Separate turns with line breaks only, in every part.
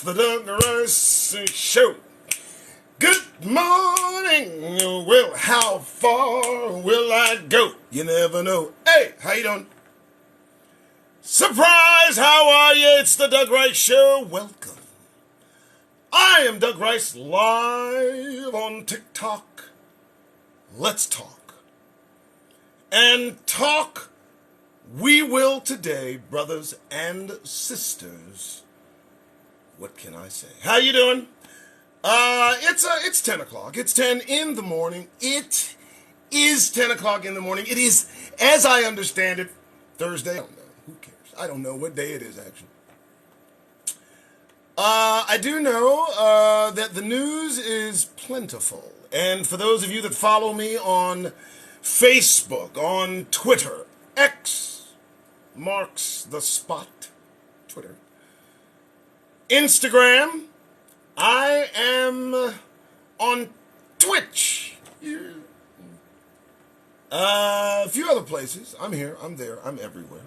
the Doug Rice Show. Good morning. Well, how far will I go? You never know. Hey, how you doing? Surprise! How are you? It's the Doug Rice Show. Welcome. I am Doug Rice, live on TikTok. Let's talk. And talk we will today, brothers and sisters. What can I say? How you doing? It's 10 o'clock. It's 10 in the morning. It is 10 o'clock in the morning. It is, as I understand it, Thursday. I don't know. Who cares? I don't know what day it is, actually. I do know that the news is plentiful. And for those of you that follow me on Facebook, on Twitter, X marks the spot, Twitter, Instagram, I am on Twitch. A few other places. I'm here, I'm there, I'm everywhere.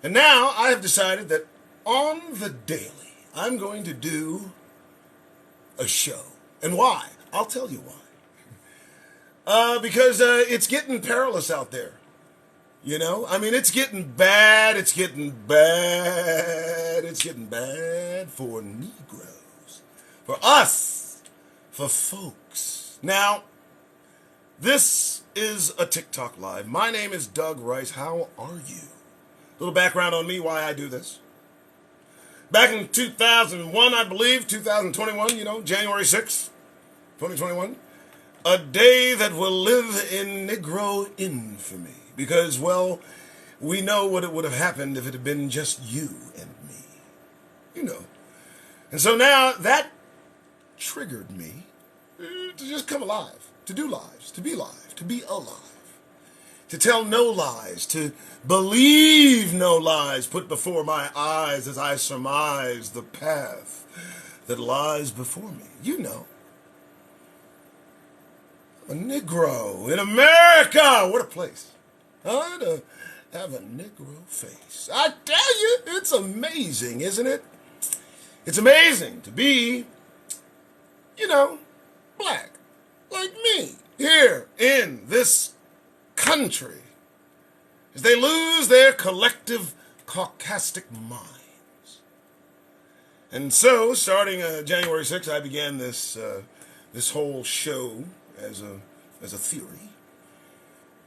And now I have decided that on the daily, I'm going to do a show. And why? I'll tell you why. Because it's getting perilous out there. You know? I mean, it's getting bad. It's getting bad. It's getting bad for Negroes. For us. For folks. Now, this is a TikTok Live. My name is Doug Rice. How are you? A little background on me, why I do this. Back in 2001, I believe, 2021, January 6th, 2021, a day that will live in Negro infamy. Because, well, we know what it would have happened if it had been just you and me. You know. And so now that triggered me to just come alive, to do lives, to be live, to be alive. To tell no lies, to believe no lies put before my eyes as I surmise the path that lies before me. You know. A Negro in America. What a place. Huh? To have a Negro face. I tell you, it's amazing, isn't it? It's amazing to be, black, like me, here in this country, as they lose their collective caucastic minds. And so, starting January 6th, I began this whole show as a theory.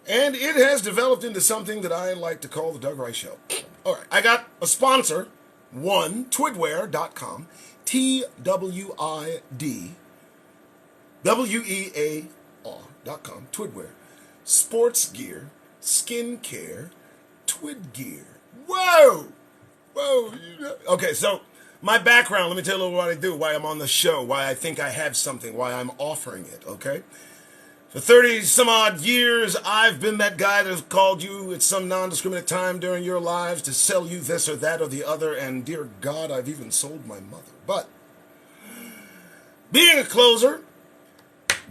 And it has developed into something that I like to call the Doug Rice Show. All right, I got a sponsor, twidwear.com, TWIDWEAR.com, Twidwear. Sports gear, skin care, twid gear. Whoa! Okay, so my background, let me tell you a little what I do, why I'm on the show, why I think I have something, why I'm offering it, okay? For 30 some odd years, I've been that guy that has called you at some non-discriminate time during your lives to sell you this or that or the other, and dear God, I've even sold my mother. But being a closer,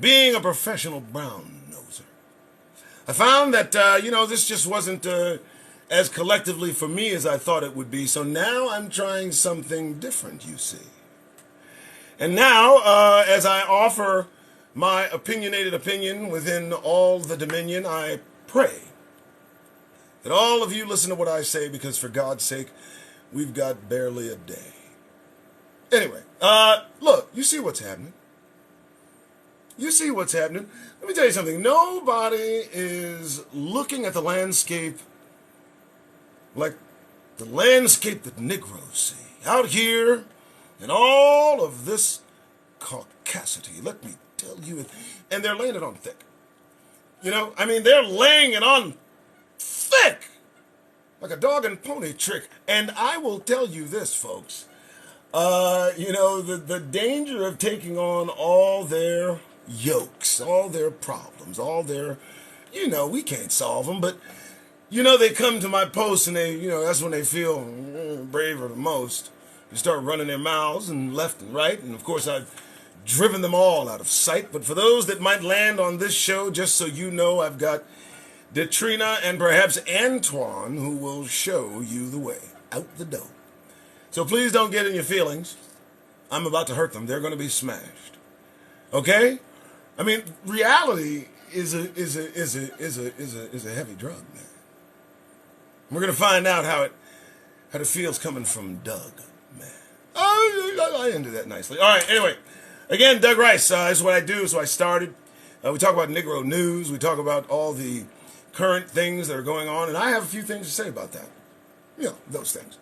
being a professional brown noser, I found that, this just wasn't as collectively for me as I thought it would be. So now I'm trying something different, you see. And now, as I offer my opinionated opinion within all the dominion, I pray that all of you listen to what I say, because for God's sake, we've got barely a day. Anyway, look, you see what's happening. You see what's happening. Let me tell you something. Nobody is looking at the landscape like the landscape that Negroes see. Out here in all of this caucasity, let me tell you. And they're laying it on thick. They're laying it on thick. Like a dog and pony trick. And I will tell you this, folks. The danger of taking on all their yokes, all their problems, all their, we can't solve them, but, they come to my posts and they, that's when they feel braver the most. They start running their mouths and left and right, and of course I've driven them all out of sight. But for those that might land on this show, just so you know, I've got Detrina and perhaps Antoine who will show you the way out the door. So please don't get in your feelings. I'm about to hurt them. They're going to be smashed. Okay? I mean, reality is a heavy drug, man. We're going to find out how it feels coming from Doug, man. I ended that nicely. All right, anyway. Again, Doug Rice. This is what I do. So I started. We talk about Negro news. We talk about all the current things that are going on. And I have a few things to say about that. You know, those things.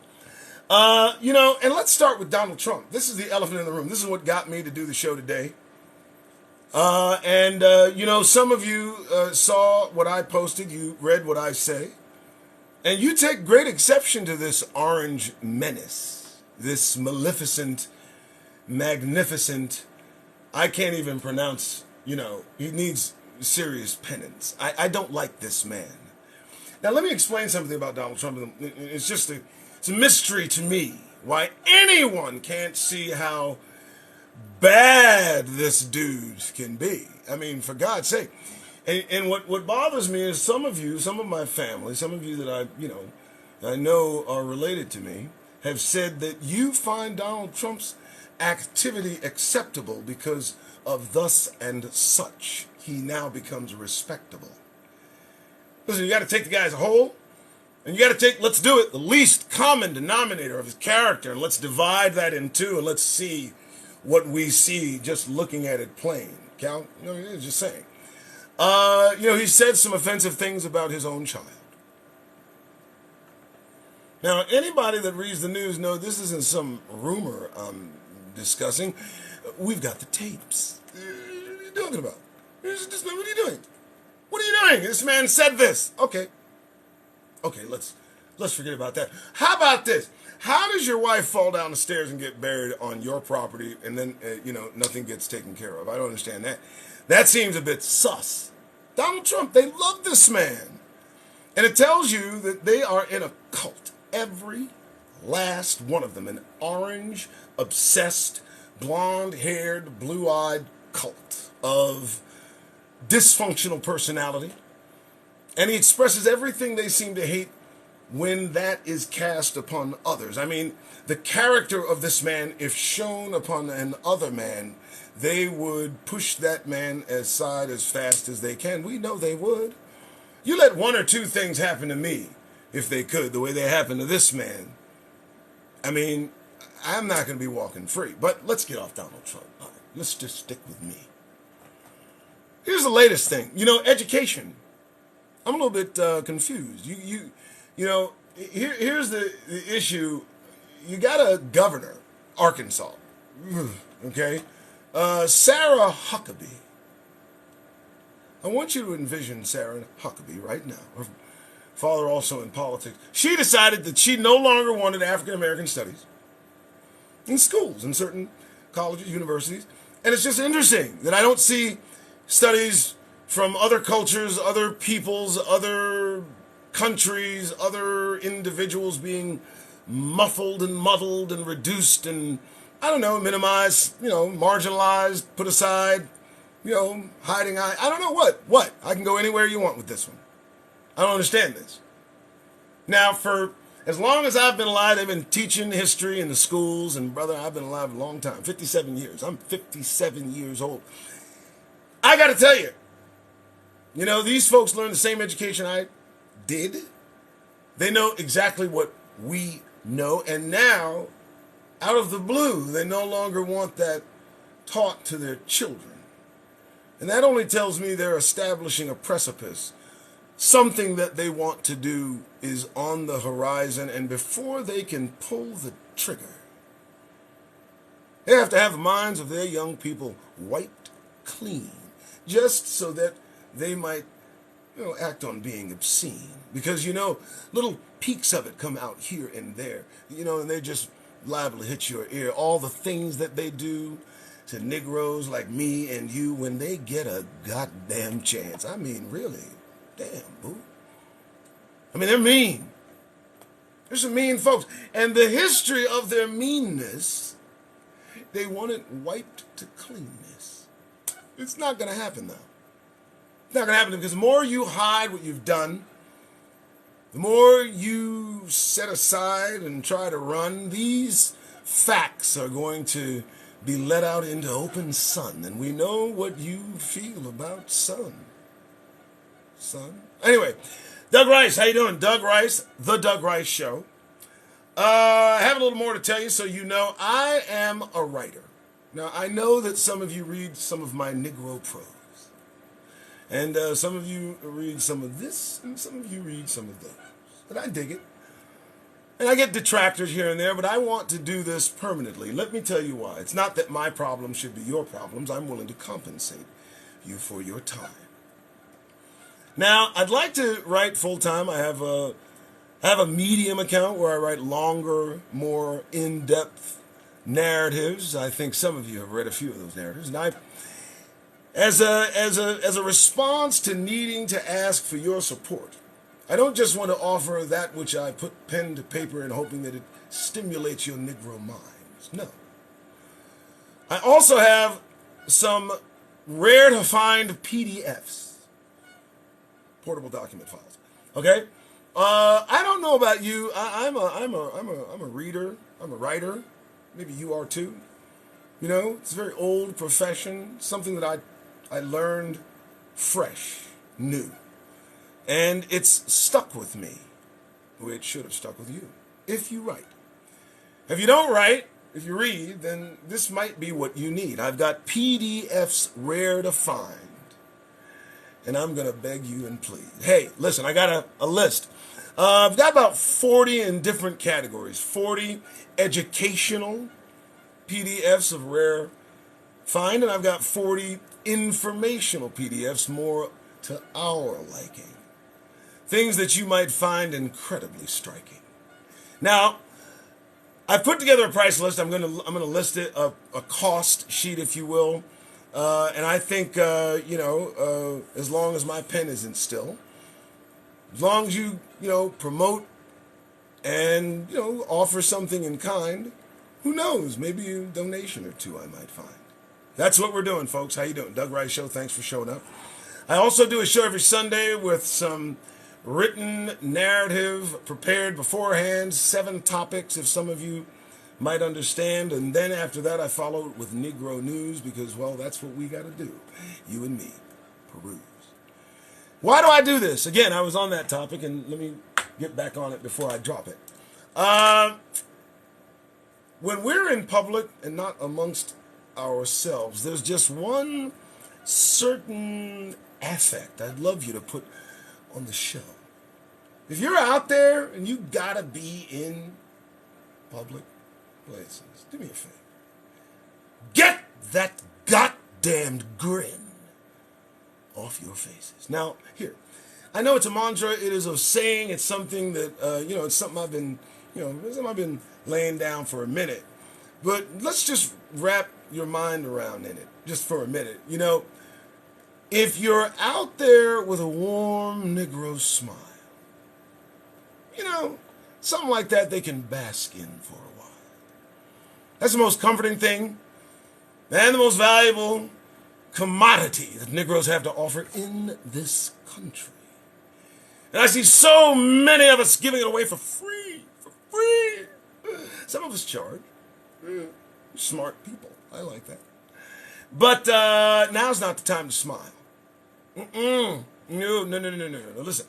And let's start with Donald Trump. This is the elephant in the room. This is what got me to do the show today. Some of you saw what I posted. You read what I say. And you take great exception to this orange menace, this maleficent, magnificent, I can't even pronounce, he needs serious penance. I don't like this man. Now, let me explain something about Donald Trump. It's a mystery to me why anyone can't see how bad this dude can be. I mean, for God's sake. And what bothers me is some of my family, some of you that I know are related to me, have said that you find Donald Trump's activity acceptable because of thus and such. He now becomes respectable. Listen, you got to take the guy as a whole, and you got to take, let's do it, the least common denominator of his character, and let's divide that in two, and let's see what we see just looking at it plain. Cal, just saying. He said some offensive things about his own child. Now, anybody that reads the news knows this isn't some rumor I'm discussing. We've got the tapes. What are you talking about? What are you doing? What are you doing? This man said this. Okay, let's forget about that. How about this? How does your wife fall down the stairs and get buried on your property and then, nothing gets taken care of? I don't understand that. That seems a bit sus. Donald Trump, they love this man. And it tells you that they are in a cult. Every last one of them. An orange, obsessed, blonde-haired, blue-eyed cult of dysfunctional personality. And he expresses everything they seem to hate when that is cast upon others. I mean, the character of this man, if shown upon an other man, they would push that man aside as fast as they can. We know they would. You let one or two things happen to me, if they could, the way they happened to this man. I mean, I'm not going to be walking free. But let's get off Donald Trump. All right, let's just stick with me. Here's the latest thing. Education. I'm a little bit confused. Here's the issue. You got a governor, Arkansas, okay? Sarah Huckabee. I want you to envision Sarah Huckabee right now. Her father also in politics. She decided that she no longer wanted African American studies in schools, in certain colleges, universities. And it's just interesting that I don't see studies from other cultures, other peoples, other countries, other individuals being muffled and muddled and reduced and, minimized, marginalized, put aside, hiding eye. I don't know what. I can go anywhere you want with this one. I don't understand this. Now, for as long as I've been alive, they've been teaching history in the schools, and brother, I've been alive a long time, 57 years. I'm 57 years old. I got to tell you, these folks learned the same education I did. They know exactly what we know, and now, out of the blue, they no longer want that taught to their children. And that only tells me they're establishing a precipice. Something that they want to do is on the horizon, and before they can pull the trigger, they have to have the minds of their young people wiped clean, just so that they might, act on being obscene. Because, little peaks of it come out here and there, and they're just liable to hit your ear. All the things that they do to Negroes like me and you when they get a goddamn chance. I mean, really. Damn, boo. I mean, they're mean. They're some mean folks. And the history of their meanness, they want it wiped to cleanness. It's not going to happen, though. It's not going to happen because the more you hide what you've done, The more you set aside and try to run, these facts are going to be let out into open sun. And we know what you feel about sun. Sun. Anyway, Doug Rice, how you doing? Doug Rice, The Doug Rice Show. I have a little more to tell you so you know I am a writer. Now, I know that some of you read some of my Negro prose. And some of you read some of this, and some of you read some of those. But I dig it. And I get detractors here and there, but I want to do this permanently. Let me tell you why. It's not that my problems should be your problems. I'm willing to compensate you for your time. Now, I'd like to write full-time. I have a Medium account where I write longer, more in-depth narratives. I think some of you have read a few of those narratives. And as a response to needing to ask for your support, I don't just want to offer that which I put pen to paper and hoping that it stimulates your Negro minds. No. I also have some rare to find PDFs, portable document files. Okay. I don't know about you. I'm a reader. I'm a writer. Maybe you are too. You know, it's a very old profession. Something that I learned fresh, new. And it's stuck with me, which should have stuck with you, if you write. If you don't write, if you read, then this might be what you need. I've got PDFs rare to find, and I'm going to beg you and plead. Hey, listen, I got a list. I've got about 40 in different categories. 40 educational PDFs of rare find, and I've got 40 informational PDFs more to our liking. Things that you might find incredibly striking. Now, I've put together a price list. I'm going to list it, a cost sheet, if you will. And I think, as long as my pen isn't still, as long as you promote and, offer something in kind, who knows? Maybe a donation or two I might find. That's what we're doing, folks. How you doing? Doug Rice Show. Thanks for showing up. I also do a show every Sunday with some written narrative prepared beforehand, 7 topics, if some of you might understand. And then after that, I follow it with Negro news because, well, that's what we got to do. You and me. Peruse. Why do I do this? Again, I was on that topic, and let me get back on it before I drop it. When we're in public and not amongst ourselves, there's just one certain affect I'd love you to put on the show. If you're out there and you gotta be in public places, do me a favor. Get that goddamned grin off your faces. Now, here, I know it's a mantra, it is a saying, it's something that, it's something I've been laying down for a minute. But let's just wrap your mind around in it, just for a minute. If you're out there with a warm Negro smile, something like that they can bask in for a while. That's the most comforting thing and the most valuable commodity that Negroes have to offer in this country. And I see so many of us giving it away for free. Some of us charge. Smart people. I like that. But now's not the time to smile. No. Listen.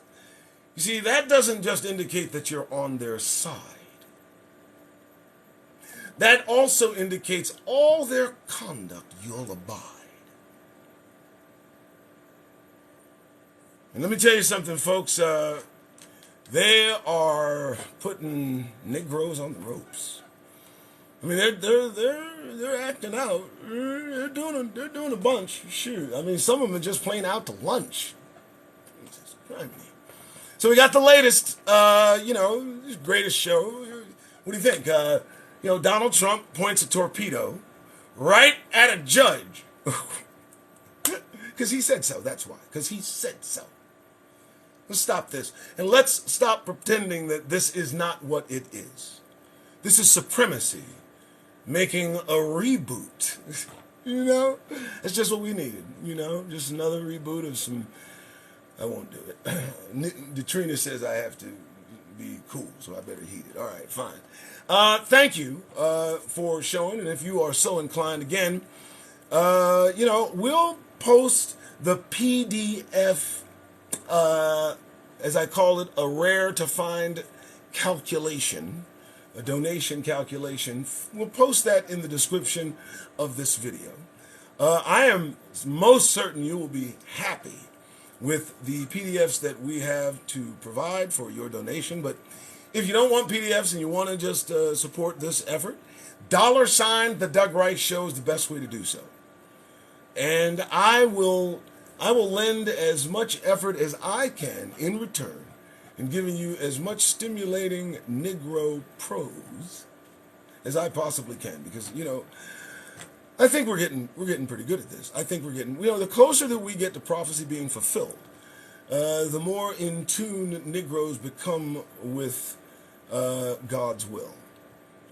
You see, that doesn't just indicate that you're on their side. That also indicates all their conduct you'll abide. And let me tell you something, folks. They are putting Negroes on the ropes. I mean, they're acting out. They're doing a bunch. Shoot, I mean, some of them are just playing out to lunch. Jesus Christ. So we got the latest, greatest show. What do you think? Donald Trump points a torpedo right at a judge. Because he said so, that's why. Because he said so. Let's stop this. And let's stop pretending that this is not what it is. This is supremacy making a reboot. It's just what we needed. Just another reboot of some... I won't do it. Detrina says I have to be cool, so I better heat it. All right, fine. Thank you for showing, and if you are so inclined, again, we'll post the PDF, as I call it, a rare to find calculation, a donation calculation. We'll post that in the description of this video. I am most certain you will be happy with the PDFs that we have to provide for your donation. But if you don't want PDFs and you want to just support this effort, $ The Doug Rice Show is the best way to do so. And I will lend as much effort as I can in return in giving you as much stimulating Negro prose as I possibly can, because I think we're getting pretty good at this. I think we're getting, the closer that we get to prophecy being fulfilled, the more in tune Negroes become with God's will.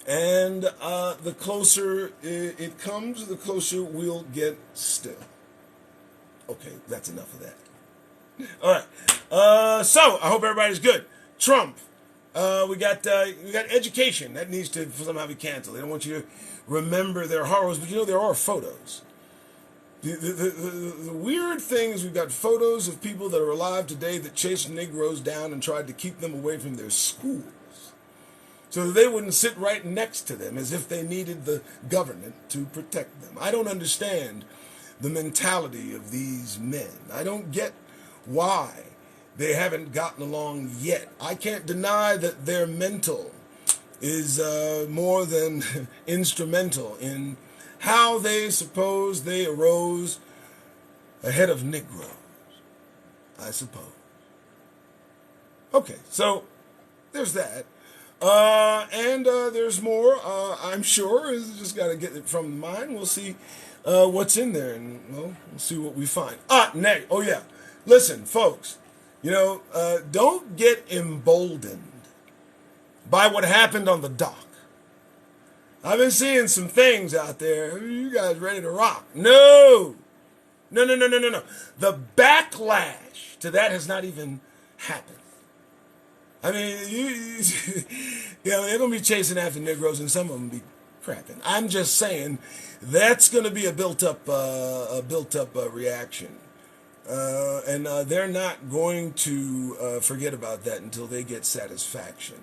And the closer it comes, the closer we'll get still. Okay, that's enough of that. All right. So I hope everybody's good. Trump. We got education that needs to somehow be canceled. They don't want you to remember their horrors, but there are photos. The weird thing is we've got photos of people that are alive today that chased Negroes down and tried to keep them away from their schools so that they wouldn't sit right next to them as if they needed the government to protect them. I don't understand the mentality of these men. I don't get why they haven't gotten along yet. I can't deny that their mental is more than instrumental in how they suppose they arose ahead of Negroes, I suppose. Okay, so there's that. And there's more, I'm sure. It's just got to get it from the mind. We'll see what's in there, and we'll see what we find. Nay. Oh, yeah. Listen, folks, don't get emboldened by what happened on the dock. I've been seeing some things out there. You guys ready to rock? No. The backlash to that has not even happened. I mean, they're going to be chasing after Negroes, and some of them be crapping. I'm just saying that's going to be a built-up reaction. And they're not going to forget about that until they get satisfaction.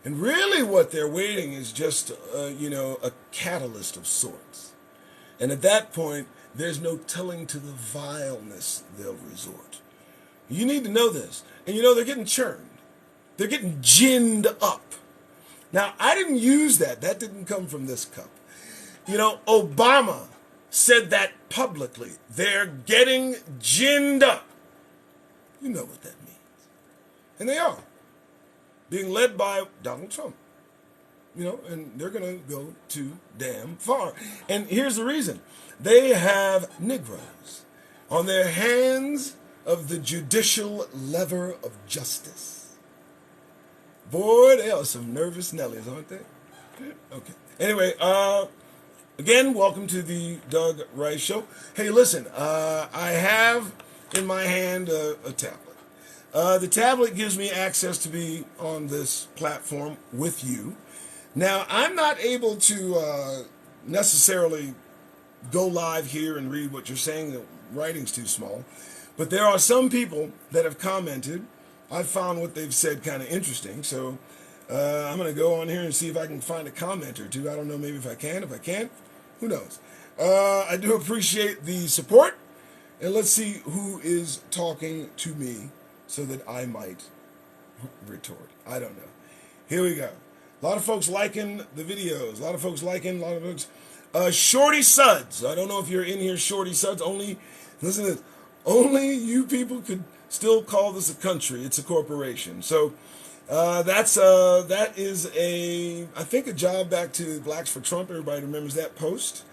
And really what they're waiting is just, a catalyst of sorts. And at that point, there's no telling to the vileness they'll resort. You need to know this. And they're getting churned. They're getting ginned up. Now, I didn't use that. That didn't come from this cup. Obama said that publicly. They're getting ginned up. You know what that means. And they are. Being led by Donald Trump. And they're going to go too damn far. And here's the reason. They have Negroes on their hands of the judicial lever of justice. Boy, they are some nervous Nellies, aren't they? Okay. Anyway, again, welcome to the Doug Rice Show. Hey, listen, I have in my hand a tablet. The tablet gives me access to be on this platform with you. Now, I'm not able to necessarily go live here and read what you're saying. The writing's too small. But there are some people that have commented. I found what they've said kind of interesting. So I'm going to go on here and see if I can find a comment or two. I don't know, maybe if I can. If I can't, who knows? I do appreciate the support. And let's see who is talking to me so that I might retort. I don't know. Here we go. A lot of folks liking the videos. A lot of folks. Shorty Suds. I don't know if you're in here, Shorty Suds. Listen to this. Only you people could still call this a country. It's a corporation. So that is I think a job back to Blacks for Trump. Everybody remembers that post.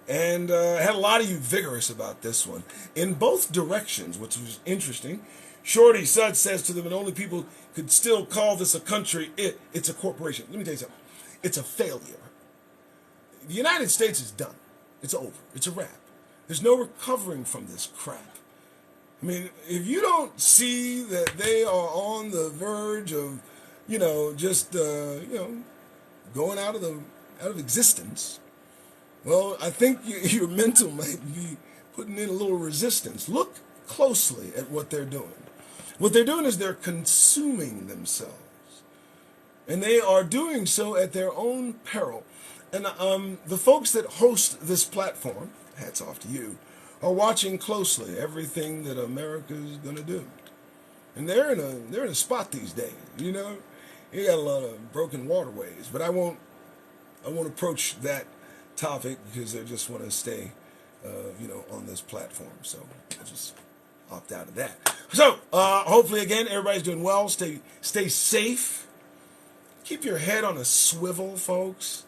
And I had a lot of you vigorous about this one. In both directions, which was interesting. Shorty Suds says to them, and only people could still call this a country. It's a corporation. Let me tell you something. It's a failure. The United States is done. It's over. It's a wrap. There's no recovering from this crap. I mean, if you don't see that they are on the verge of just going out of existence. Well, I think your mental might be putting in a little resistance. Look closely at what they're doing. What they're doing is they're consuming themselves. And they are doing so at their own peril. And the folks that host this platform, hats off to you, are watching closely everything that America is going to do. And they're in a spot these days, You got a lot of broken waterways, but I won't approach that topic because I just want to stay, on this platform. So I'll just opt out of that. So hopefully, again, everybody's doing well. Stay safe. Keep your head on a swivel, folks.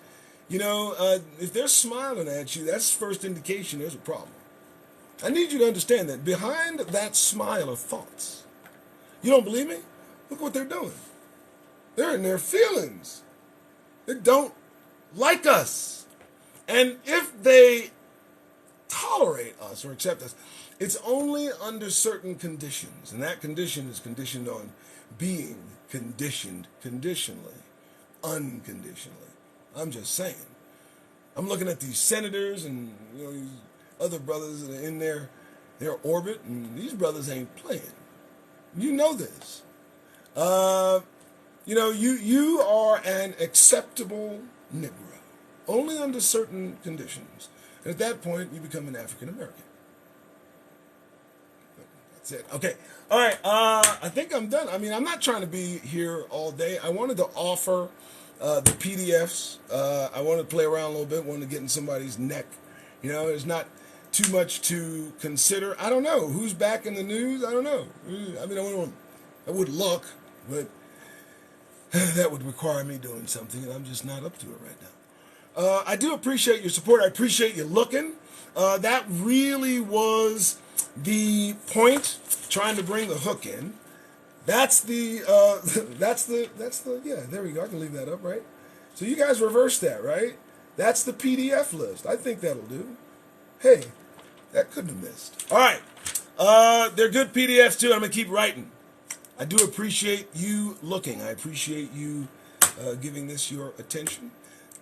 If they're smiling at you, that's the first indication there's a problem. I need you to understand that behind that smile are thoughts. You don't believe me? Look what they're doing. They're in their feelings. They don't like us. And if they tolerate us or accept us, it's only under certain conditions. And that condition is conditioned on being conditioned conditionally, unconditionally. I'm just saying. I'm looking at these senators and these other brothers that are in their orbit, and these brothers ain't playing. You know this. You are an acceptable Negro, only under certain conditions. And at that point, you become an African American. That's it. Okay. All right. I think I'm done. I mean, I'm not trying to be here all day. I wanted to offer the PDFs. I wanted to play around a little bit. Wanted to get in somebody's neck. There's not too much to consider. I don't know who's back in the news. I don't know. I mean, I would look, but that would require me doing something, and I'm just not up to it right now. I do appreciate your support. I appreciate you looking. That really was the point, trying to bring the hook in. That's the yeah, there we go. I can leave that up, right? So you guys reverse that, right? That's the PDF list. I think that'll do. Hey, that couldn't have missed. All right. They're good PDFs too. I'm going to keep writing. I do appreciate you looking. I appreciate you giving this your attention.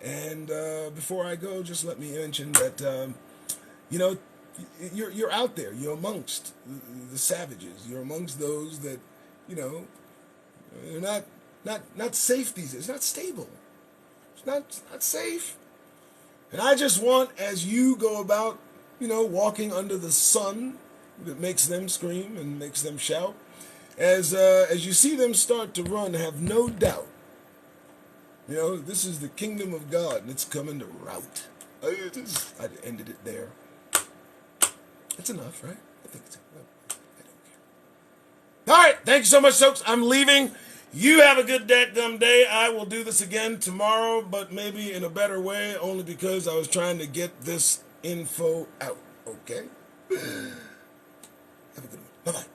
And before I go, just let me mention that, you're out there. You're amongst the savages. You're amongst those that, they're not safe these days. It's not stable. It's not safe. And I just want, as you go about, walking under the sun that makes them scream and makes them shout, as you see them start to run, have no doubt, this is the kingdom of God, and it's coming to rout. I ended it there. That's enough, right? I think it's enough. I don't care. All right, thank you so much, folks. I'm leaving. You have a good dadgum day. I will do this again tomorrow, but maybe in a better way, only because I was trying to get this info out. Okay? Have a good one. Bye-bye.